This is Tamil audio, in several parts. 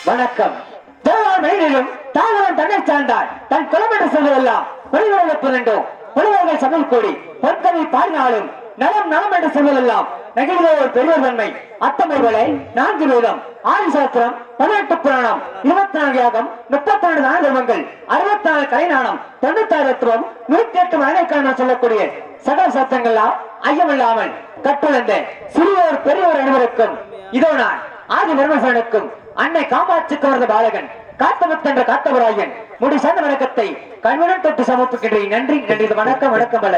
வணக்கம். தன்னை சார்ந்தார் தன் குலமென்று சொல்வதெல்லாம் வெளிவர்கள் சமையல் கோடி பொற்கதை பாடினாலும் நலம் நலம் என்று சொல்வதெல்லாம் நெகிழ்ந்த ஒரு பெரியவர் தன்மை அத்தமை வலை 4 வேதம் 6 சாஸ்திரம் 18 புராணம் 24 யாகம் 32 தான தர்மங்கள் 64 கலைநாணம் 96 தத்துவம் 108 மரணக்கான சொல்லக்கூடிய சகல சத்தங்கள்லாம் ஐயமில்லாமல் கற்றுணர்ந்த சிறியோர் பெரியவர் அனைவருக்கும் இதோ நான் ஆதி தர்மசனுக்கும் அன்னை காமாட்சிக்கு வந்த பாலகன் காத்தமத்தென்ற காத்தவராயன் முடி சார்ந்த வணக்கத்தை கண்ணுடன் தொட்டு சமர்ப்பிக்கின்றேன். நன்றி நன்றி. வணக்கம் வணக்கம் பல.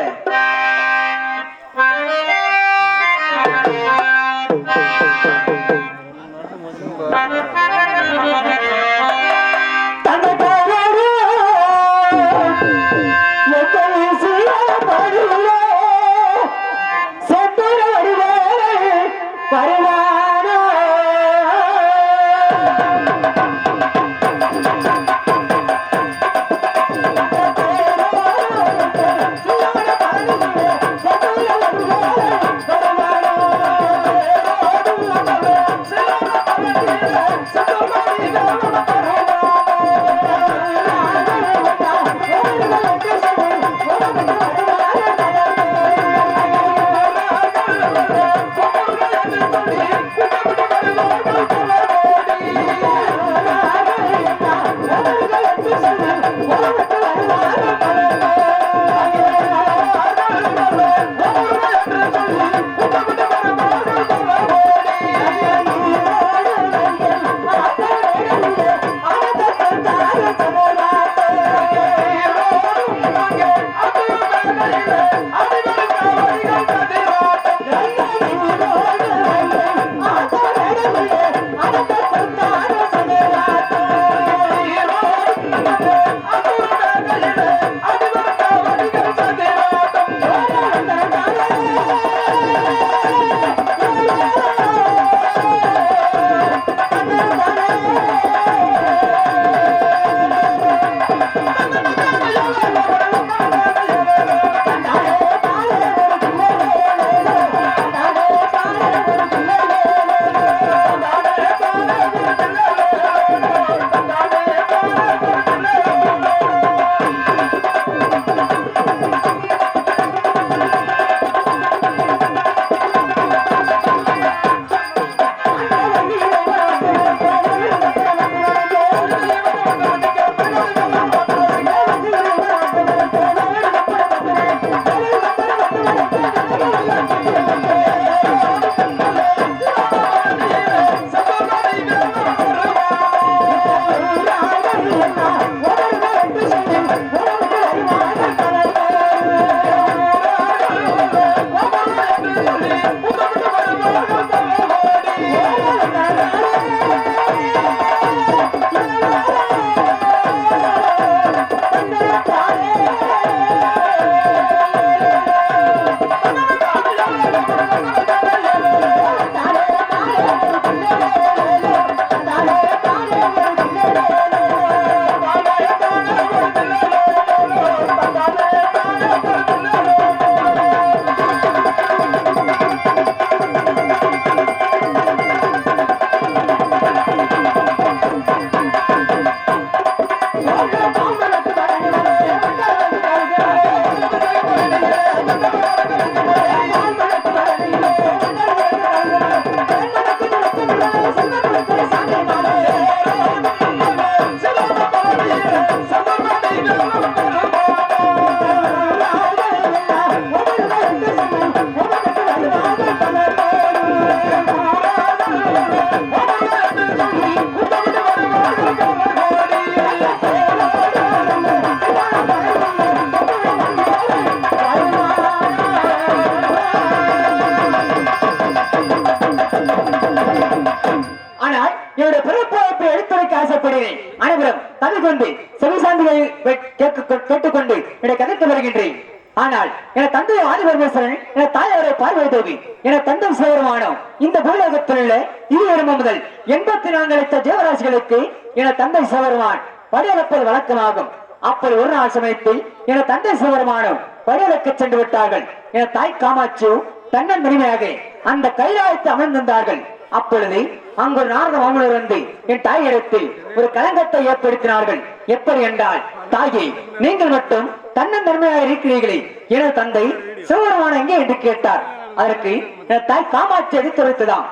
கேட்டுக்கொண்டு என்னை கதைத்து வருகின்றேன். ஆனால் என தந்தை ஆதிபரமேஸ்வரன், என தாயாரை பார்வை தேவி, என தந்தை சிவபெருமானம் இந்த பூலோகத்தில் உள்ள இருவரும் முதல் 84 லட்சம் ஜீவராசிகளுக்கு என தந்தை சிவபெருமான் படியளப்பது வழக்கமாகும். அப்படி ஒரு நாள் சமயத்தில் என தந்தை சிவபெருமானம் படியளக்க சென்று விட்டார்கள். என தாய் காமாட்சி தன்னன் உரிமையாக அந்த கைலாயத்தை அமர்ந்திருந்தார்கள். அப்பொழுது அங்கு ஒரு நாரத மாமனர் வந்து என் தாயிடத்தில் ஒரு கலங்கத்தை ஏற்படுத்தினார்கள். எப்படி என்றால், தாயே, நீங்கள் மட்டும் தன்னன் தன்மையாக இருக்கிறீர்களே, எனது தந்தை சிவபெருமான் எங்கே என்று கேட்டார். அதற்கு என் தாய் காமாட்சி எடுத்துரைத்ததாம்.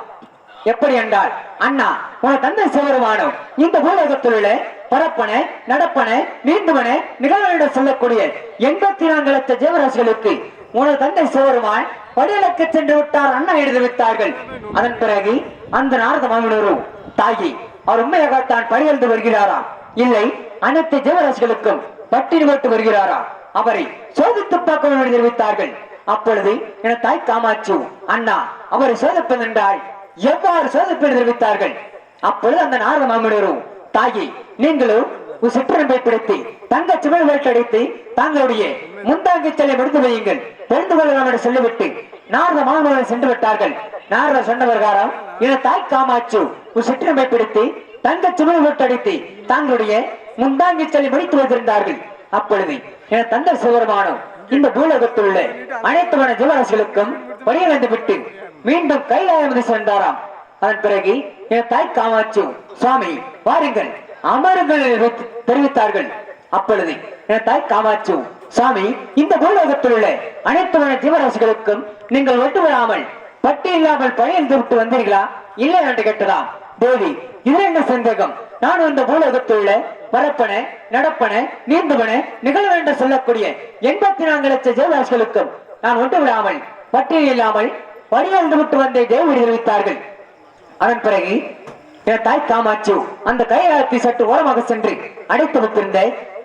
எப்படி என்றால், அண்ணா, உன தந்தை சிவபெருமானம் இந்த பூலோகத்தில் உள்ள பரப்பன, நடப்பன, நீந்துவன, நிகழ்வன சொல்லக்கூடிய 84 லட்சம் ஜீவராசிகளுக்கு உனது தந்தை சிவபெருமான் படியளக்க சென்று விட்டார் அண்ணா எழுதிவிட்டார்கள். அதன் பிறகு அந்த நாரத மாமனரும், தாயி, அவர் உண்மையாகத்தான் படியெழுந்து வருகிறாராம், இல்லை அனைத்து ஜீவராசிகளுக்கும் பட்டினி போட்டு வருகிறாரா, அவரை சோதித்து பார்க்க தெரிவித்தார்கள். அப்பொழுது என தாய் காமாட்சி, அண்ணா, அவரை சோதிப்பது என்றால் எவ்வாறு சோதிப்பது தெரிவித்தார்கள். அப்பொழுது அந்த நாரத மாமனரும், தாயி, நீங்களும் ஒரு சிற்றம்பை பிடித்து தங்க சிவன் வேட்டடித்து தங்களுடைய முந்தாங்கி செல்லை முடித்து வையுங்கள், தெரிந்து கொள்ளலாம் என்று சொல்லிவிட்டு நாரத மாமனரை சென்று விட்டார்கள். நாரத சொன்னவர்காரம் என தாய் காமாட்சி ஒரு சிற்றம்பை பிடித்து தங்க சிவன் வேட்டடித்து தங்களுடைய முந்தாங்கி செல்லை முடித்து வைத்திருந்தார்கள். அப்பொழுது என தந்தை சிவபெருமானம் இந்த பூலோகத்தில் உள்ள அனைத்து வன ஜீவராசிகளுக்கும் படியடைந்து விட்டு மீண்டும் கைலாயம் சென்றாராம். அதன் பிறகு என் தாய் காமாட்சி, சுவாமி வாருங்கள், அமருங்கள் தெரிவித்தார்கள். அப்பொழுது என் தாய் காமாட்சி, சுவாமி, இந்த பூலோகத்தில் உள்ள அனைத்து வன ஜீவராசிகளுக்கும் நீங்கள் ஒட்டு விடாமல் பட்டி இல்லாமல் பணியெழுந்து விட்டு வந்தீர்களா, இல்லை என்று கேட்டதாம். தேவி, இது என்ன சந்தேகம்? நான் இந்த பூலோகத்தில் உள்ள பரப்பன, நடப்பன, நீந்துவன, நிகழ்வு என்று சொல்லக்கூடிய 84 லட்சம் ஜீவராசிகளுக்கும் நான் ஒன்று விடாமல் பட்டியல் இல்லாமல் பணியெழுந்து விட்டு வந்தே தேவி தெரிவித்தார்கள். அதன் பிறகு என் தாய் காமாட்சி அந்த கையாளத்தை சற்று ஓரமாக சென்று அடைத்து வைத்திருந்த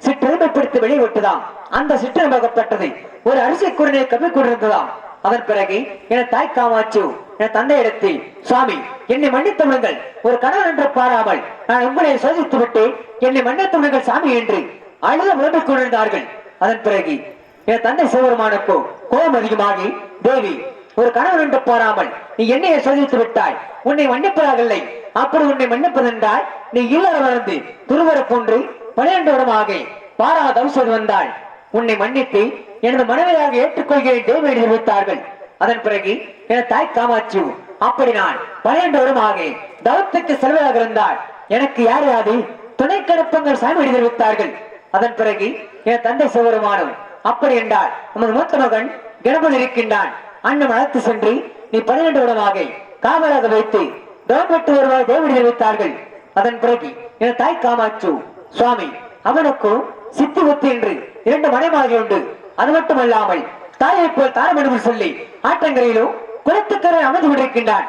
சிற்றெருமை பிடித்து வெளியே விட்டுதாம். அந்த சிற்றெருமைப்பட்டது ஒரு அரிசி குரனை கவி கொண்டிருந்ததாம். அதன் பிறகு என தாய் காமாட்சி என் தந்தையிடத்தில், சுவாமி, என்னை மன்னித்து விடுங்கள், ஒரு கணவன் என்று பாராமல் நான் உங்களை சோதித்து விட்டு என்னை மன்னித்து விடுங்கள் சாமி என்று அழுத விளம்பிக் கொண்டிருந்தார்கள். அதன் பிறகு என் தந்தை சிவபெருமானுக்கு கோபம் அதிகமாகி, தேவி, ஒரு கணவன் என்று பாராமல் நீ என்னையை சோதித்து விட்டாய், உன்னை மன்னிப்பதாகவில்லை, அப்படி உன்னை மன்னிப்பதென்றால் நீ இல்லற வளர்ந்து துருவர போன்று 12 வருடமாக பாராத அவசரம் வந்தால் உன்னை மன்னித்து எனது மனைவியாக ஏற்றுக்கொள்கிறேன் தேவை தெரிவித்தார்கள். அதன் பிறகு என தாய் காமாட்சி, அப்படி நான் 12 வருடமாக தவத்துக்கு செல்வதாக இருந்தால் எனக்கு யாரையாவது துணை கடுப்பங்கள் சாமி தெரிவித்தார்கள். அதன் பிறகு என் தந்தை சிவபெருமானும், அப்படி என்றால் உமது மூத்த மகன் கணபதி இருக்கின்றான், அண்ணன் அழைத்து சென்று நீ 12 வருடமாக காவலாக வைத்து தவப்பட்டு வருவாய் தேவை தெரிவித்தார்கள். அதன் பிறகு என் தாய் காமாட்சி, சுவாமி, அவனுக்கு சித்தி ஒத்து என்று 2 மனைமாகி உண்டு, அது மட்டுமல்லாமல் தாயை போல் தாரமணி சொல்லி ஆற்றங்கரையிலும் குளத்துக்கரை அமர்ந்து கொண்டிருக்கின்றான்.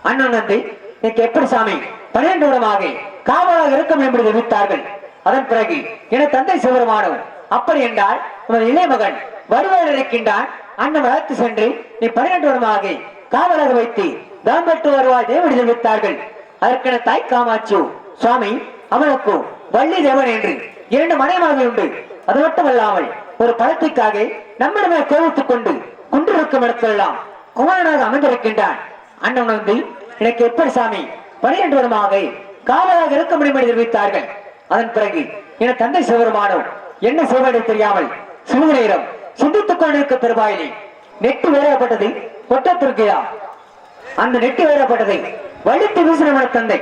அண்ணன் வந்து எனக்கு எப்படி சாமி 12 வருடமாக காவலாக இருக்கும் என்று தெரிவித்தார்கள். அதன் பிறகு என தந்தை சிவபெருமானும், அப்படி என்றால் உமது இளைய மகன் வருவாயில் இருக்கின்றான், அண்ணன் அழைத்து சென்று நீ 12 வருடமாக காவலாக வைத்து தாம்பட்டு வருவாய் தேவடி தெரிவித்தார்கள். அதற்கென தாய் காமாட்சி, சுவாமி, அவனுக்கு வள்ளி தேவன் என்று 2 மனைமார்கள் உண்டு, அது மட்டுமல்லாமல் ஒரு பழத்திற்காக நம்மிடமே கோவித்துக் கொண்டு குன்றிருக்கும் இடத்தெல்லாம் குமாரனாக அமர்ந்திருக்கின்றான். அண்ணன் வந்து எனக்கு எப்படி சாமி 12 வருடமாக காவலாக இருக்க முடியும் என்று தெரிவித்தார்கள். அதன் பிறகு என தந்தை சிவபெருமானோ என்ன செய்வதை தெரியாமல் சிறிது நேரம் சிந்தித்துக் கொண்டிருக்க பெருமாயிலே நெட்டு வேறப்பட்டது கொட்டத்திருக்கிறா. அந்த நெட்டு வேறப்பட்டதை வலித்து வீசின தந்தை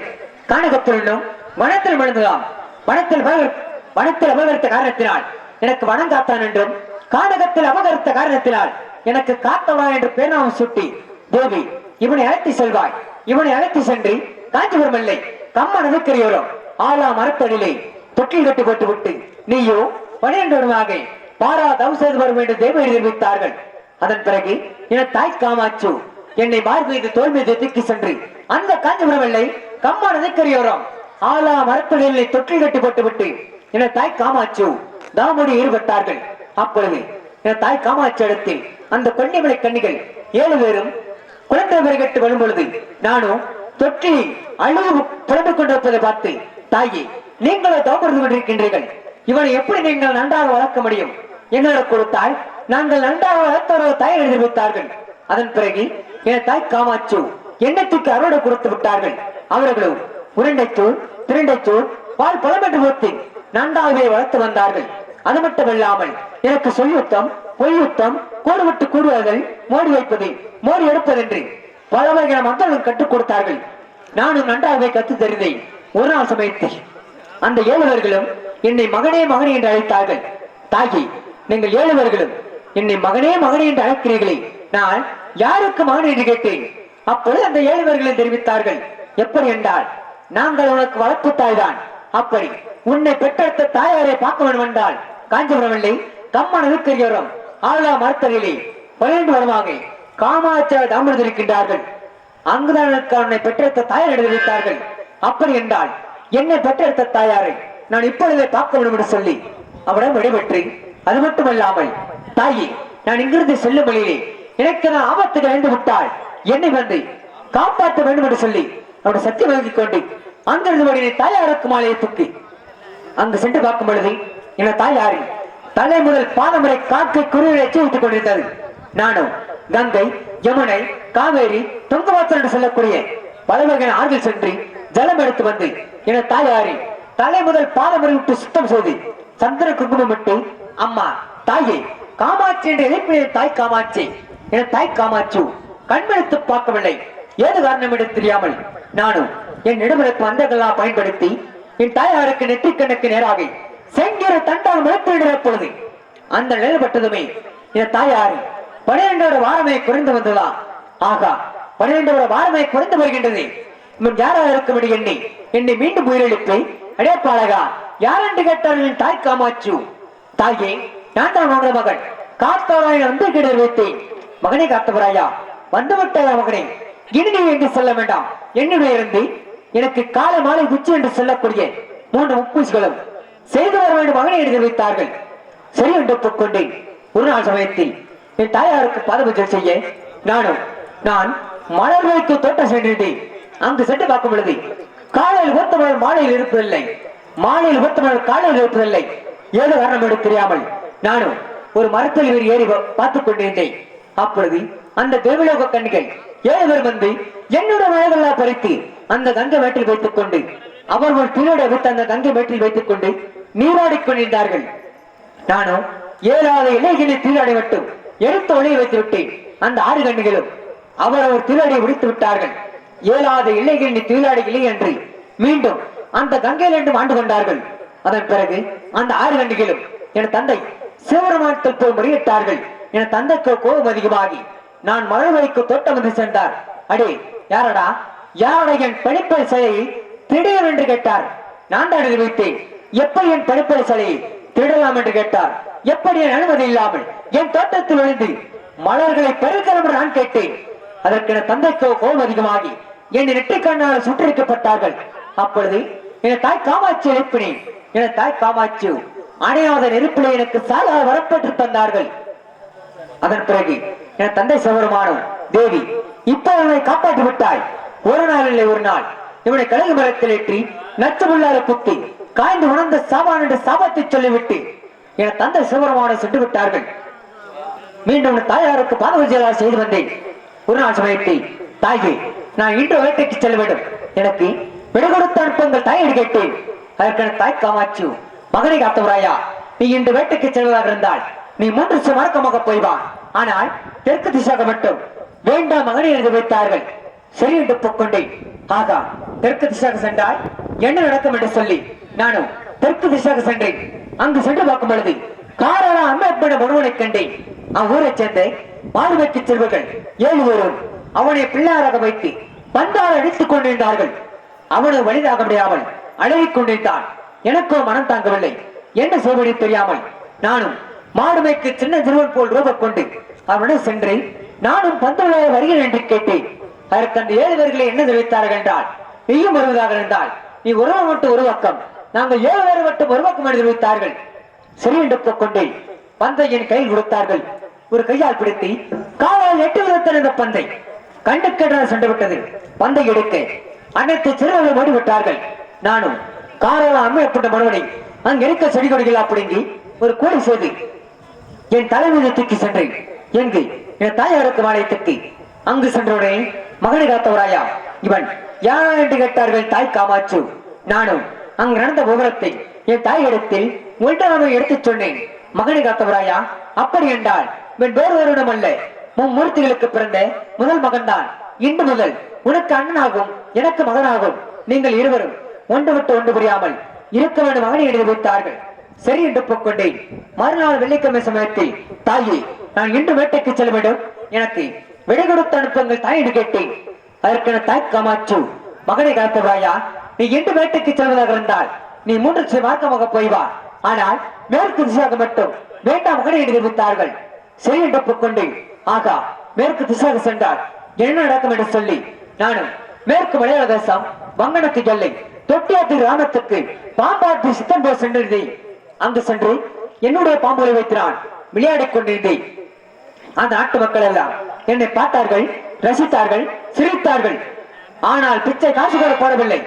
காணகத்திலும் வனத்தில் விழுந்ததாம். வனத்தில் அபகரித்த காரணத்தினால் எனக்கு வனம் காத்தான் என்றும், காணகத்தில் அபகரித்த காரணத்தினால் எனக்கு காத்தவா என்று பேராமம் சுட்டி, தேவி, இவனை அழைத்து செல்வாய், இவனை அழைத்து சென்று காஞ்சிபுரம் இல்லை கம்ம நதிக்கரையோரம் ஆலா மரத்தடிலே தொட்டில் கட்டி போட்டு விட்டு நீயோ 12 வருடமாக பாராத அவசரம் வரும் என்று தேவை தெரிவித்தார்கள். அதன் பிறகு என தாய் காமாட்சி என்னை மார் மீது தோல் மீது தூக்கி சென்று அந்த காஞ்சிபுரம் இல்லை கம்மா நதிக்கரையோரம் ஆலா மரத்தடிலே தொட்டில் கட்டி போட்டு விட்டு என தாய் காமாட்சி தாமுடி ஈடுபட்டார்கள். அப்பொழுது என தாய் காமாட்சி இடத்தில் அந்த கொன்னிமலை கன்னிகள் 7 பேரும் குழந்தை பெருகட்டு வரும் பொழுது நானும் தொற்றில் அழுது புலம்பிக் கொண்டிருப்பதை பார்த்து, தாயே, நீங்களோ தவறு கொண்டிருக்கின்றீர்கள், இவனை எப்படி நீங்கள் நன்றாக வளர்க்க முடியும்? எங்களுக்கு கொடுத்தால் நாங்கள் நன்றாக வளர்த்த ஒரு தாயை எதிர்வித்தார்கள். அதன் பிறகு என் தாய் காமாட்சி எண்ணத்துக்கு அறுவடை கொடுத்து விட்டார்கள். அவர்களும் உருண்டைச்சூர் திருண்டைச்சூர் பால் பழம் என்று ஊற்றி நன்றாகவே வளர்த்து வந்தார்கள். அது மட்டுமல்லாமல் எனக்கு சொல்யுத்தம் பொய்யுத்தம் கூடு விட்டு கூடுவதல் மோடி வைப்பது மோடி எடுப்பதென்று பல வகையான மக்களும் கற்றுக் கொடுத்தார்கள். நானும் நன்றாகவே கத்து தெரிந்தேன். ஒரு நாள் சமயத்தில் அந்த ஏழுவர்களும் என்னை மகனே மகனே என்று அழைத்தார்கள். தாயி, நீங்கள் ஏழுவர்களும் என்னை மகனே மகனே என்று அழைக்கிறீர்களே, நான் யாருக்கு மகன் என்று கேட்டேன். அப்பொழுது அந்த ஏழுவர்களும் தெரிவித்தார்கள், எப்படி என்றால் நாங்கள் உனக்கு வளர்ப்பு தாய்தான். அப்படி உன்னை பெற்றெடுத்த தாயாரை பார்க்க வேண்டும் என்றால் காஞ்சிபுரம் இல்லை கம்மன் இருக்கிறோம் ஆளா மரத்தரிலே 12 வருமாக காமாட்சியார் தாமதம் இருக்கின்றார்கள். அங்குதான் உன்னை பெற்றெடுத்த தாயார் எழுதிவிட்டார்கள். அப்படி என்றால் என்னை பெற்றெடுத்த தாயாரை நான் இப்பொழுதே பார்க்க வேண்டும் என்று சொல்லி அவரிடம் விடைபெற்று, அது மட்டுமல்லாமல் தாயி, நான் இங்கிருந்து செல்லும் வழியிலே எனக்கு நான் ஆபத்துகள் எழுந்து விட்டால் என்னை வந்து காப்பாற்ற வேண்டும் என்று சொல்லி அவருடைய சத்தியம் வழங்கிக் கொண்டு அங்கிருந்து தாயாருக்கு மாலையை தூக்கி அங்கு சென்று பார்க்கும் பொழுது என தாயாரி தலை முதல் பாதம் வரை காக்கை குருவியை எச்சரித்துக் கொண்டிருந்தது. நானும் கங்கை யமுனை காவேரி தொங்கவாசல் என்று சொல்லக்கூடிய பல வகையான ஆறுகள் சென்று ஜலம் எடுத்து வந்து என தாயாரி தலை முதல் பாதம் வரை விட்டு சுத்தம் செய்து சந்திர குங்குமம் விட்டு, அம்மா தாயே காமாட்சி என்று எதிர்ப்பு தாய் காமாட்சி என தாய் காமாட்சி கண்மெடுத்து பார்க்கவில்லை. ஏது காரணம் என்று தெரியாமல் நானும் என் நெடுமலுக்கு அந்தகள்லாம் பயன்படுத்தி என் தாயாருக்கு நெற்றிக்கண்ணுக்கு நேராக செங்கிற தண்டால் முளைத்திட பொழுது அந்த நிலைப்பட்டதுமே என் தாயாரி 12 வாரமே குறைந்து வந்ததா? ஆகா, 12 வாரமே குறைந்து வருகின்றது. யாராக இருக்க முடியும் எண்ணி என்னை மீண்டும் உயிரிழப்பு அடையப்பாளகா யார் என்று கேட்டார்கள் என் தாய் காமாட்சி. தாயே, நான் தான் உங்களோட மகன் காத்தவராய வந்து கிட வைத்தேன். மகனை காத்தவராயா வந்துவிட்டாயா மகனே, இனி நீ எங்கு செல்ல வேண்டாம். என்னுடைய இருந்து எனக்கு காலை மாலை உச்சி என்று சொல்லக்கூடிய 3 முப்பூசிகளும் செய்து வர வேண்டும் மகனை எழுதி வைத்தார்கள். சரி என்று ஒப்புக்கொண்டேன். ஒரு நாள் சமயத்தில் என் தாயாருக்கு பாதபூஜை செய்ய நான் மலர் வைத்து தோட்டம் சென்றிருந்தேன். அங்கு சென்று பார்க்கும் பொழுது காலையில் ஒத்த மலர் மாலையில் இருப்பதில்லை, மாலையில் ஒத்த மலர் காலையில் இருப்பதில்லை. ஏதோ காரணம் என்று தெரியாமல் நானும் ஒரு மரத்தில் ஏறி பார்த்துக் கொண்டிருந்தேன். அப்பொழுது அந்த தேவலோக கண்ணிகள் 7 பேர் வந்து என்னுடைய மழைகளாக பறித்து அந்த கங்கை மேட்டில் வைத்துக் கொண்டு அவர்கள் திருட விட்டு அந்த கங்கை மேட்டில் வைத்துக் கொண்டு நீராடிக் கொண்டிருந்தார்கள். நானும் 7வது இலைகளை திருடாடி மட்டும் எடுத்து ஒளியை வைத்து விட்டேன். அந்த 6 கண்ணிகளும் அவரவர் திருடாடியை முடித்து விட்டார்கள். 7வது இலைகள் திருடாடி இல்லை என்று மீண்டும் அந்த கங்கையில் என்று ஆண்டு கொண்டார்கள். அதன் பிறகு அந்த 6 கண்ணிகளும் என் தந்தை சிவபெருமானத்தில் போய் முறையிட்டார்கள். என் தந்தைக்கு கோபம் அதிகமாகி நான் மழலைக்கு தோட்டம் வந்து சென்றார். அடே யாரடா என் படிப்பை சிலையை திடீர் என்று கேட்டார். நான் தான் வைத்தேன். எப்படி என் படிப்பை சிலையை திருடலாம் என்று கேட்டார். எப்படி என் அனுமதி இல்லாமல் என் தோட்டத்தில் விழுந்து மலர்களை பெருக்கலாம் என்று நான் கேட்டேன். அதற்கு என் தந்தைக்கு கோபம் அதிகமாகி என் நெற்றிக்கண்ணால் சுற்றரிக்கப்பட்டார்கள். அப்பொழுது என் தாய் காமாட்சி எழுப்பினேன். என் தாய் காமாட்சி அணையாத நெருப்பிலே எனக்கு சால வரப்பட்டு தந்தார்கள். அதன் பிறகு என் தந்தை சிவபெருமானும் தேவி இப்ப இவனை காப்பாற்றி விட்டாய். ஒரு நாள் இல்லை ஒரு நாள் இவனை கழுகு மரத்தில் ஏற்றி நச்சுள்ளார குத்தி காய்ந்து உணர்ந்த சாபான் என்று சாபத்தை சொல்லிவிட்டு என் தந்தை சிவபெருமானை சென்று விட்டார்கள். மீண்டும் தாயாருக்கு பாதபூஜை செய்து வந்தேன். ஒரு நாள் சமயத்தை தாயே, நான் இன்று வேட்டைக்கு செல்ல வேண்டும், எனக்கு விடை கொடுத்த அனுப்புங்கள் தாயை கேட்டேன். அதற்கான தாய் காமாட்சி, மகனை காத்தவராயா, நீ இன்று வேட்டைக்கு செல்வதாக இருந்தால் நீ 3 மறக்கமாக போய்வா, ஆனால் தெற்கு திசாக மட்டும் வேண்டாம் மகனை எழுதி வைத்தார்கள். சரி என்று ஒப்புக்கொண்டேன். ஆகா, தெற்கு திசாக சென்றால் என்ன நடக்கும் என்று சொல்லி நானும் தெற்கு திசாக சென்றேன். அங்கு சென்று பார்க்கும் பொழுது காரண அம்மையப்பட ஒருவனை கண்டேன். அவ்வூரை சேர்ந்த மாறுமைக்கு செல்வர்கள் 7 பேரும் அவனை பிள்ளையாராக வைத்து பந்தால் அடித்துக் கொண்டிருந்தார்கள். அவனு வலிதாக முடியாமல் அழகிக் கொண்டிருந்தான். எனக்கோ மனம் தாங்கவில்லை. என்ன செய்வதை தெரியாமல் நானும் மாடுமைக்கு சின்ன சிறுவன் போல் ரூபம் கொண்டு அவனுடன் சென்று நானும் பந்துள்ள வருகிறேன் என்று கேட்டேன். அதற்கு அந்த 7 பேர்களை என்ன தெரிவித்தார்கள் என்றால், நீயும் வருவதாக இருந்தால் நீ ஒருவர் மட்டும் ஒரு பக்கம், நாங்கள் 7 பேர் மட்டும் ஒரு பக்கம் என்று தெரிவித்தார்கள். சரி என்று கொண்டே பந்தை என் கையில் கொடுத்தார்கள். ஒரு கையால் பிடித்து காலால் 8 விதத்தில் இந்த பந்தை கண்டுக்கெட்ட சென்று விட்டது. பந்தை எடுக்க அனைத்து சிறுவர்கள் ஓடிவிட்டார்கள். நானும் காலால் அம்மையப்பட்ட மனுவனை அங்க இருக்க செடி கொடிகள் அப்படிங்கி ஒரு கூடை செய்து என் தலைமீது தூக்கி சென்றேன். எங்கு என் தாயாருக்கு மாலையத்துக்கு அங்கு சென்றோடனே மகனை காத்தவராயா இவன் யாரா என்று கேட்டார்கள் தாய் காமாச்சு. நானும் அங்கு நடந்த விவரத்தை என் தாய் இடத்தில் ஒன்றாமை எடுத்துச் சொன்னேன். மகனை காத்தவராயா அப்படி என்றால் இவன் வேறு வருடம் அல்ல, மும்மூர்த்திகளுக்கு பிறந்த முதல் மகன்தான். இன்று முதல் உனக்கு அண்ணனாகும் எனக்கு மகனாகும். நீங்கள் இருவரும் ஒன்று விட்டு ஒன்று புரியாமல் இருக்க வேண்டும் மகனை எழுதி வைத்தார்கள். சரி என்று போக்கொண்டேன். மறுநாள் வெள்ளிக்கிழமை சமயத்தில் தாயே நான் இன்று வேட்டைக்கு செல்ல வேண்டும், எனக்கு விடை கொடுத்து அனுப்புங்கள் தாய் என்று கேட்டேன். அதற்கென தாய் காமாச்சு மகனை காத்தவராயா நீ இன்று வேட்டைக்கு செல்வதாக இருந்தால் நீ 3 திசை மார்க்கமாக போய்வா, ஆனால் மேற்கு திசையாக மட்டும் வேண்டாம் மகனை எழுதி வைத்தார்கள். சரி என்று போக்கொண்டேன். ஆகா மேற்கு திசையாக சென்றால் என்ன நடக்கும் என்று சொல்லி நானும் மேற்கு மலையாள தேசம் வங்கணத்து எல்லை தொட்டியாத்து கிராமத்துக்கு பாம்பாட்டு சித்தன் போல் சென்றிருந்தேன். அங்கு சென்று என்னுடைய பாம்புகளை வைத்தினான் விளையாடிக் கொண்டிருந்தேன். அந்த நாட்டு மக்கள் எல்லாம் என்னை பார்த்தார்கள், ரசித்தார்கள், சிரித்தார்கள். ஆனால் பிச்சை காசு கூட போடவில்லை.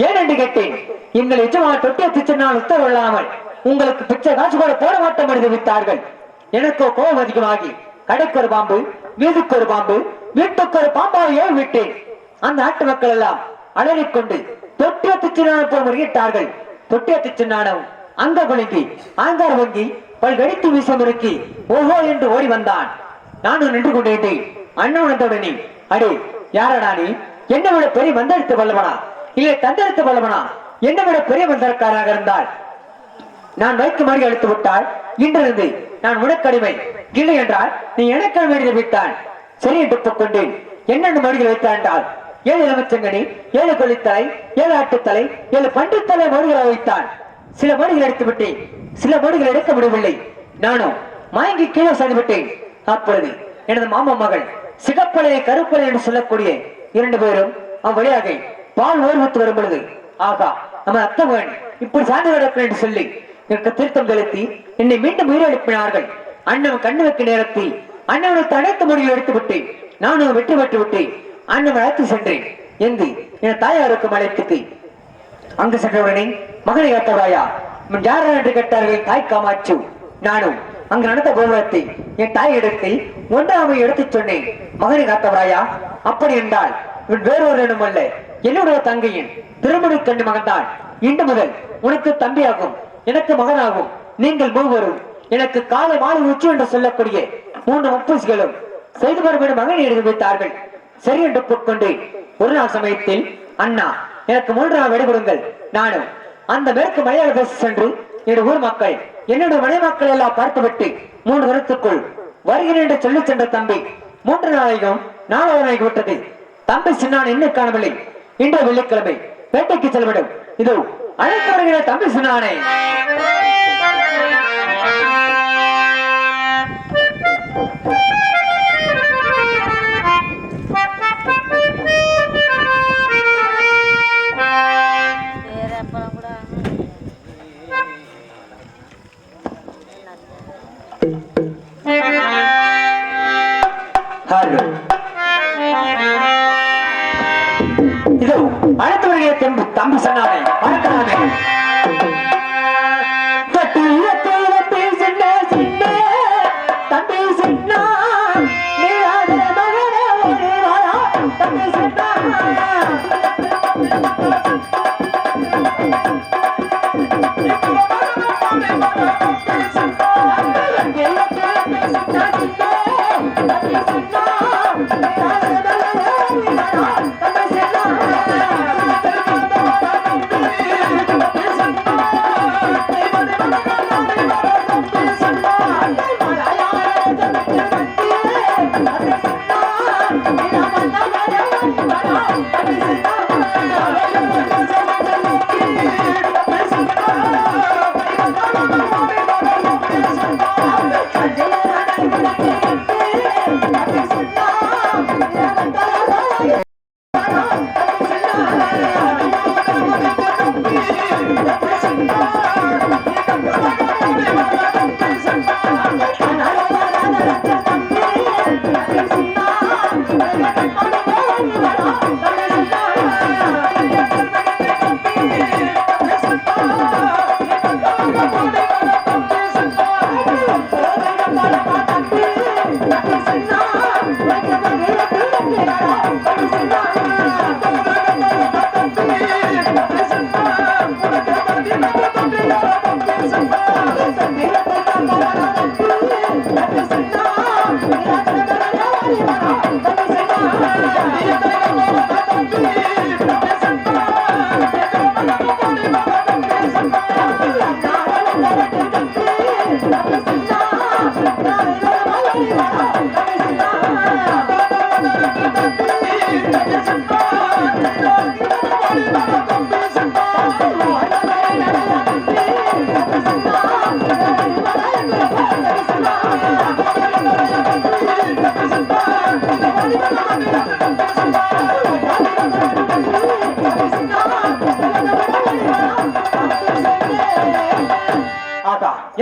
ஏன் என்று கேட்டேன். எங்கள் எஜமான தொட்டியாத்து சென்றால் உத்தரவில்லாமல் உங்களுக்கு பிச்சை காசு கூட போட மாட்டோம் என்று வித்தார்கள். எனக்கோ கோபம் அதிகமாகி கடைக்கு ஒரு பாம்பு, வீதுக்கு ஒரு பாம்பு, வீட்டுக்கு ஒரு பாம்பாவை ஏன் விட்டேன். அந்த நாட்டு மக்கள் எல்லாம் அலறிக்கொண்டு தொட்டியாத்து சின்னான போல் முறையிட்டார்கள். தொட்டியாத்து சின்னானம் அங்க குலுங்கி ஆங்கார் வங்கி பல்கடித்து வீசம் இருக்கி ஓஹோ என்று ஓடி வந்தான். நானும் நின்று கொண்டிருந்தேன். அண்ணன் வந்தவுடனே அடே யாரடா நீ? என்னை விட பெரிய மந்தெடுத்து வல்லவனா இல்லை தந்தெடுத்து வல்லவனா? என்னை விட பெரிய மந்தரக்காராக இருந்தால் நான் வைக்கு மாறி அழுத்து விட்டால் இன்றிருந்து நான் உனக்கடிமை, இல்லை என்றால் நீ எனக்கு வேண்டிய விட்டான். சரி என்று கொண்டேன். என்னென்ன மொழிகள் வைத்தான் என்றால் 7 எலுமிச்சங்கனி, 7 கொள்ளித்தலை, 7 ஆட்டுத்தலை, 7 பன்றித்தலை மொழிகளை வைத்தான். சில மொழிகள் எடுத்து விட்டேன், சில மொழிகள் எடுக்க முடியவில்லை. நானும் மயங்கி கீழே சென்று விட்டேன். அப்பொழுது எனது மாமா மகள் சிகப்பலையை கருப்பலை என்று சொல்லக்கூடிய 2 பேரும் அவ்வழியாக பால் ஓர்வித்து வரும் பொழுது ஆகா நம்ம அத்தமகன் இப்படி சார்ந்து கிடக்கும் என்று சொல்லி எனக்கு திருத்தம் செலுத்தி என்னை மீண்டும் உயிரிழப்பினார்கள். அண்ணன் கண்ணு வைக்க நேரத்தில் அண்ணனுக்கு அனைத்து மொழிகள் எடுத்து விட்டேன். நானும் வெற்றி பெற்று விட்டேன். அண்ணன் அழைத்து சென்றேன். எங்கு என் தாயாருக்கு அழைத்துக்கு அங்கு சென்றவுடனே மகனை காத்தவராயா யாரா என்று கேட்டார்கள் தாய் காமாச்சு. நானும் அங்கு நடந்த கோபுரத்தை என் தாய் இடத்தில் ஒன்றாமை எடுத்துச் சொன்னேன். மகனை காத்தவராயா அப்படி என்றால் இவன் வேறொருவனும் அல்ல, என்னுடைய தங்கையின் திருமண கண்டு மகன்தான். இன்று முதல் உனக்கு தம்பியாகும், எனக்கு மகனாகும். நீங்கள் மூவரும் எனக்கு காலை மாலை உச்சி என்று சொல்லக்கூடிய 3 முப்பூசிகளும் செய்து வரும் மகனை எழுதி வைத்தார்கள். சரி என்று போட்கொண்டு ஒரு நாள் சமயத்தில் அண்ணா எனக்கு 3 நாள் வெடிபடுங்கள். நானும் அந்த மேற்கு மலையாள தேச சென்று என்னுடைய ஊர் மக்கள் என்னுடைய மனை மக்கள் எல்லாம் பார்த்துவிட்டு 3 வருடத்துக்குள் வருகிறேன் என்று சொல்லி சென்ற தம்பி 3 நாளையும் 4 நாளைக்கு விட்டது. தம்பி சின்னான் இன்னும் காணவில்லை. இன்று வெள்ளிக்கிழமை வேட்டைக்கு செல்விடும். இதோ அழைத்து வருகிற தம்பி சின்னானை. இதோ அழைத்து வருகிற தம்பி சொன்னானே வணக்கமானே. தம்பி சின்னா தம்பி சின்னா Thank you.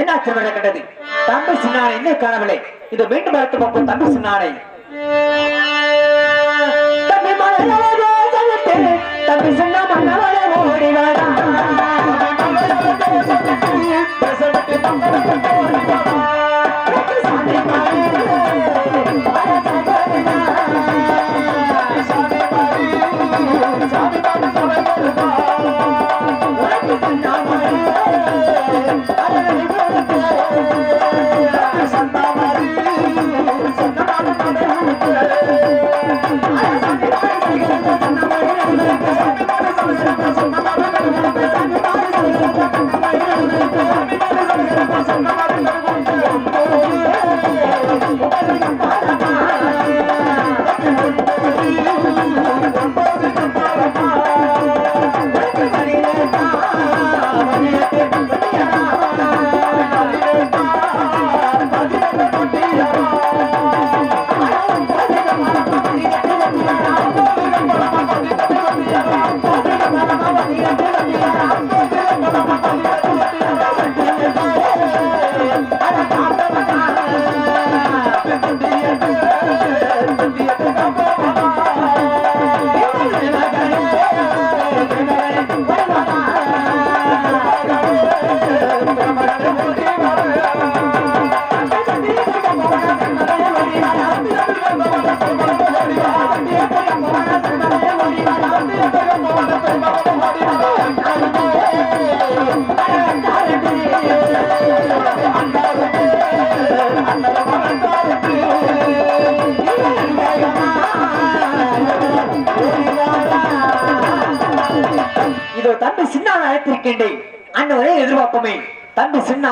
என்ன ஆச்சரியம் கண்டது? தம்பி சின்னானை இன்னும் காணவில்லை. இது மீண்டும் பார்த்து பார்ப்போம் தம்பி சின்னானை. தம்பி மலையாளே சலித்தே, தம்பி சின்ன மன்னவளே ஓடி வாடா. பேசப்பட்டு பம்பரத்து ஓடி வாடா. சாமி மாறி சாமி மாறி சாமி மாறி சபையல்பா. இதோ தம்பி சின்ன அழைத்திருக்கின்றேன். அண்ணவரே எதிர்பார்ப்போமே. தம்பி சின்ன